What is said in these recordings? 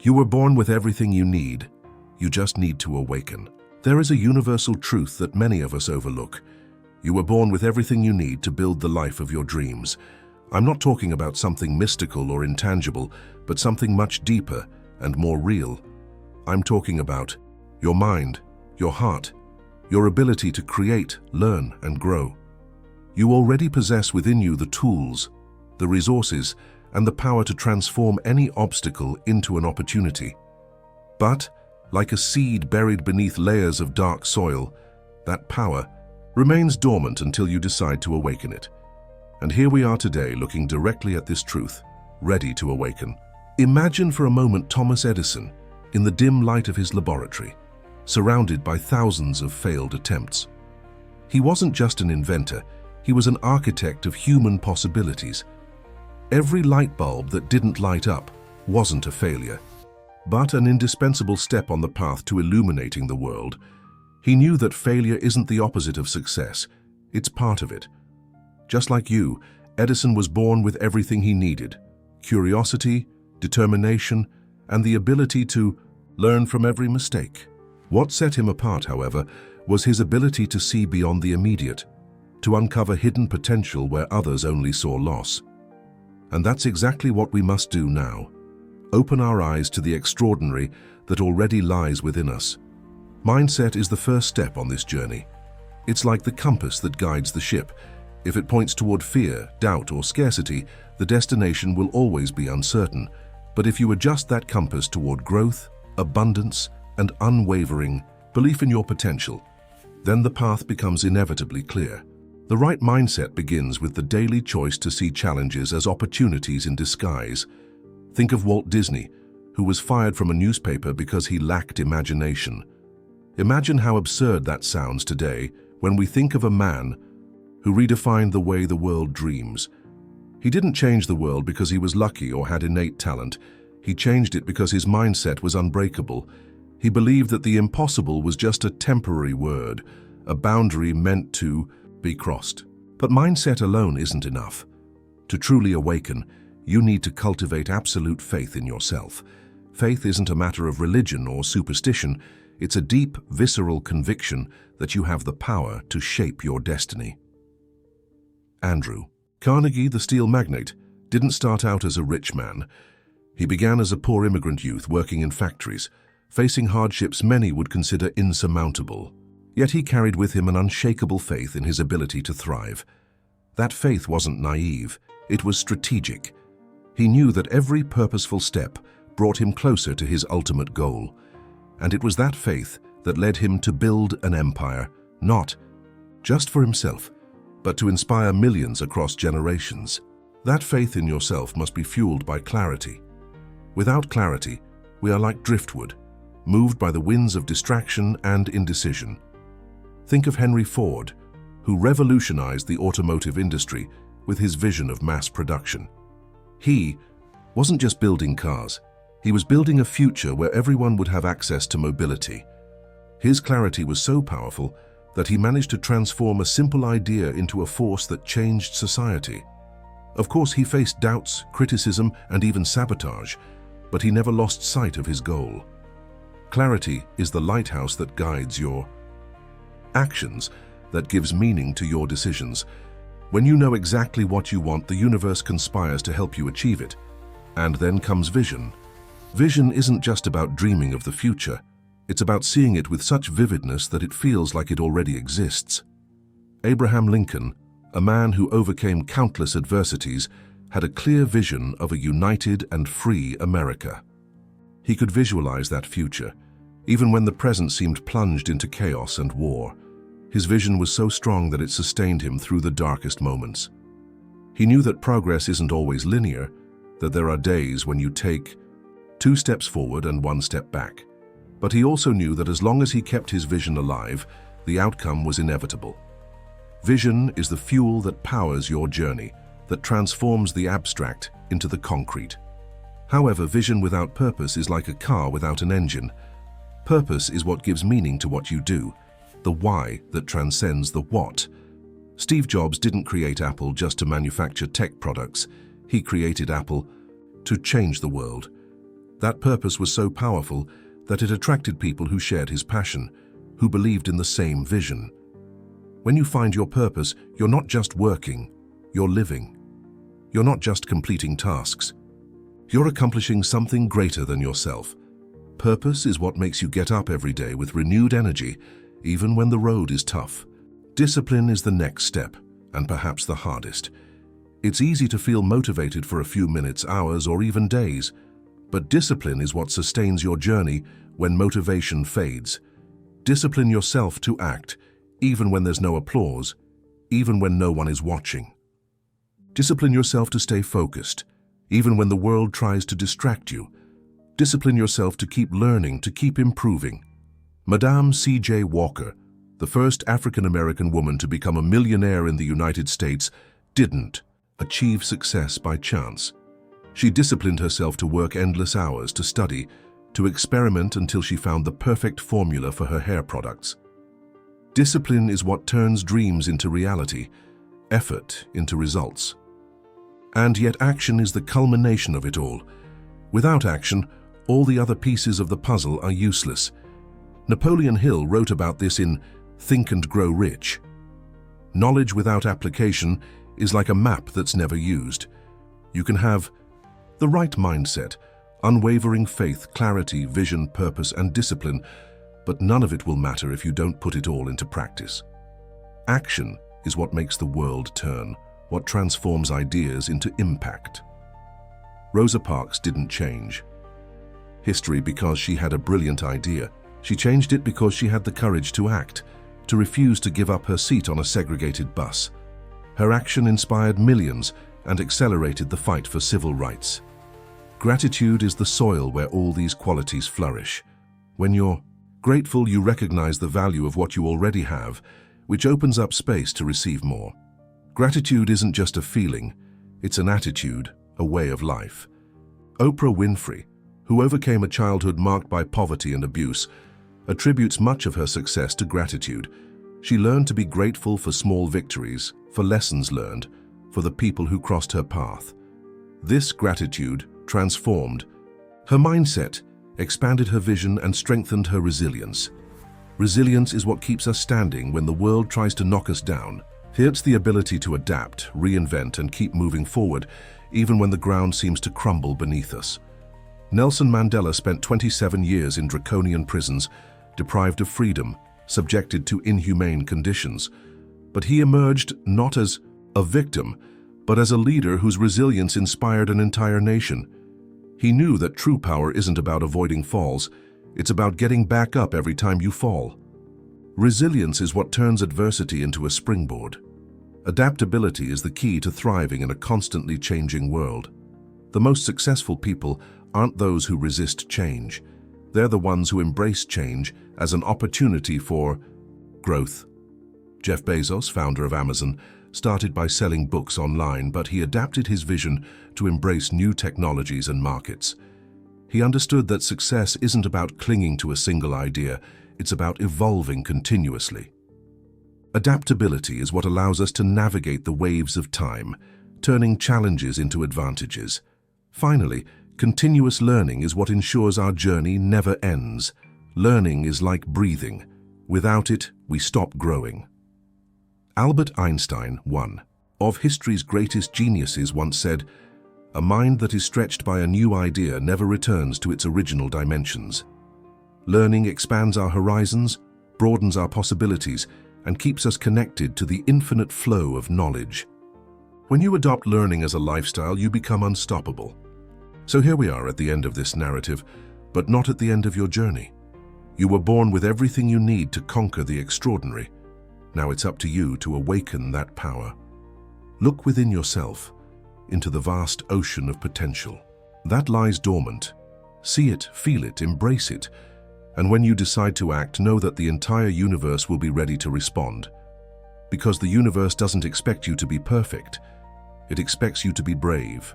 You were born with everything you need. You just need to awaken. There is a universal truth that many of us overlook. You were born with everything you need to build the life of your dreams. I'm not talking about something mystical or intangible, but something much deeper and more real. I'm talking about your mind, your heart, your ability to create, learn, and grow. You already possess within you the tools, the resources, and the power to transform any obstacle into an opportunity. But, like a seed buried beneath layers of dark soil, that power remains dormant until you decide to awaken it. And here we are today looking directly at this truth, ready to awaken. Imagine for a moment Thomas Edison in the dim light of his laboratory, surrounded by thousands of failed attempts. He wasn't just an inventor, he was an architect of human possibilities. Every light bulb that didn't light up wasn't a failure, but an indispensable step on the path to illuminating the world. He knew that failure isn't the opposite of success, it's part of it. Just like you, Edison was born with everything he needed: curiosity, determination, and the ability to learn from every mistake. What set him apart, however, was his ability to see beyond the immediate, to uncover hidden potential where others only saw loss. And that's exactly what we must do now. Open our eyes to the extraordinary that already lies within us. Mindset is the first step on this journey. It's like the compass that guides the ship. If it points toward fear, doubt, or scarcity, the destination will always be uncertain. But if you adjust that compass toward growth, abundance, and unwavering belief in your potential, then the path becomes inevitably clear. The right mindset begins with the daily choice to see challenges as opportunities in disguise. Think of Walt Disney, who was fired from a newspaper because he lacked imagination. Imagine how absurd that sounds today when we think of a man who redefined the way the world dreams. He didn't change the world because he was lucky or had innate talent. He changed it because his mindset was unbreakable. He believed that the impossible was just a temporary word, a boundary meant to be crossed. But mindset alone isn't enough. To truly awaken, you need to cultivate absolute faith in yourself. Faith isn't a matter of religion or superstition. It's a deep, visceral conviction that you have the power to shape your destiny. Andrew Carnegie, the steel magnate, didn't start out as a rich man. He began as a poor immigrant youth working in factories, facing hardships many would consider insurmountable. Yet he carried with him an unshakable faith in his ability to thrive. That faith wasn't naive, it was strategic. He knew that every purposeful step brought him closer to his ultimate goal. And it was that faith that led him to build an empire, not just for himself, but to inspire millions across generations. That faith in yourself must be fueled by clarity. Without clarity, we are like driftwood, moved by the winds of distraction and indecision. Think of Henry Ford, who revolutionized the automotive industry with his vision of mass production. He wasn't just building cars, he was building a future where everyone would have access to mobility. His clarity was so powerful that he managed to transform a simple idea into a force that changed society. Of course, he faced doubts, criticism, and even sabotage, but he never lost sight of his goal. Clarity is the lighthouse that guides your actions, that gives meaning to your decisions. When you know exactly what you want, the universe conspires to help you achieve it. And then comes vision. Vision isn't just about dreaming of the future. It's about seeing it with such vividness that it feels like it already exists. Abraham Lincoln, a man who overcame countless adversities, had a clear vision of a united and free America. He could visualize that future, even when the present seemed plunged into chaos and war. His vision was so strong that it sustained him through the darkest moments. He knew that progress isn't always linear, that there are days when you take 2 steps forward and 1 step back. But he also knew that as long as he kept his vision alive, the outcome was inevitable. Vision is the fuel that powers your journey, that transforms the abstract into the concrete. However, vision without purpose is like a car without an engine. Purpose is what gives meaning to what you do, the why that transcends the what. Steve Jobs didn't create Apple just to manufacture tech products. He created Apple to change the world. That purpose was so powerful that it attracted people who shared his passion, who believed in the same vision. When you find your purpose, you're not just working, you're living. You're not just completing tasks. You're accomplishing something greater than yourself. Purpose is what makes you get up every day with renewed energy, even when the road is tough. Discipline is the next step, and perhaps the hardest. It's easy to feel motivated for a few minutes, hours, or even days, but discipline is what sustains your journey when motivation fades. Discipline yourself to act, even when there's no applause, even when no one is watching. Discipline yourself to stay focused, even when the world tries to distract you. Discipline yourself to keep learning, to keep improving. Madame C.J. Walker, the first African-American woman to become a millionaire in the United States, didn't achieve success by chance. She disciplined herself to work endless hours, to study, to experiment until she found the perfect formula for her hair products. Discipline is what turns dreams into reality, effort into results. And yet action is the culmination of it all. Without action, all the other pieces of the puzzle are useless. Napoleon Hill wrote about this in Think and Grow Rich. Knowledge without application is like a map that's never used. You can have the right mindset, unwavering faith, clarity, vision, purpose, and discipline, but none of it will matter if you don't put it all into practice. Action is what makes the world turn, what transforms ideas into impact. Rosa Parks didn't change history because she had a brilliant idea. She changed it because she had the courage to act, to refuse to give up her seat on a segregated bus. Her action inspired millions and accelerated the fight for civil rights. Gratitude is the soil where all these qualities flourish. When you're grateful, you recognize the value of what you already have, which opens up space to receive more. Gratitude isn't just a feeling, it's an attitude, a way of life. Oprah Winfrey, who overcame a childhood marked by poverty and abuse, attributes much of her success to gratitude. She learned to be grateful for small victories, for lessons learned, for the people who crossed her path. This gratitude transformed her mindset, expanded her vision, and strengthened her resilience. Resilience is what keeps us standing when the world tries to knock us down. It's the ability to adapt, reinvent, and keep moving forward, even when the ground seems to crumble beneath us. Nelson Mandela spent 27 years in draconian prisons, deprived of freedom, subjected to inhumane conditions. But he emerged not as a victim, but as a leader whose resilience inspired an entire nation. He knew that true power isn't about avoiding falls, it's about getting back up every time you fall. Resilience is what turns adversity into a springboard. Adaptability is the key to thriving in a constantly changing world. The most successful people aren't those who resist change. They're the ones who embrace change as an opportunity for growth. Jeff Bezos, founder of Amazon, started by selling books online, but he adapted his vision to embrace new technologies and markets. He understood that success isn't about clinging to a single idea, it's about evolving continuously. Adaptability is what allows us to navigate the waves of time, turning challenges into advantages. Finally, continuous learning is what ensures our journey never ends. Learning is like breathing. Without it, we stop growing. Albert Einstein, one of history's greatest geniuses, once said, "A mind that is stretched by a new idea never returns to its original dimensions." Learning expands our horizons, broadens our possibilities, and keeps us connected to the infinite flow of knowledge. When you adopt learning as a lifestyle, you become unstoppable. So here we are at the end of this narrative, but not at the end of your journey. You were born with everything you need to conquer the extraordinary. Now it's up to you to awaken that power. Look within yourself, into the vast ocean of potential. That lies dormant. See it, feel it, embrace it. And when you decide to act, know that the entire universe will be ready to respond. Because the universe doesn't expect you to be perfect. It expects you to be brave.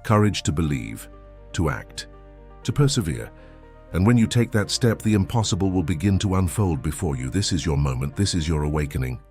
Courage to believe, to act, to persevere. And when you take that step, the impossible will begin to unfold before you. This is your moment. This is your awakening.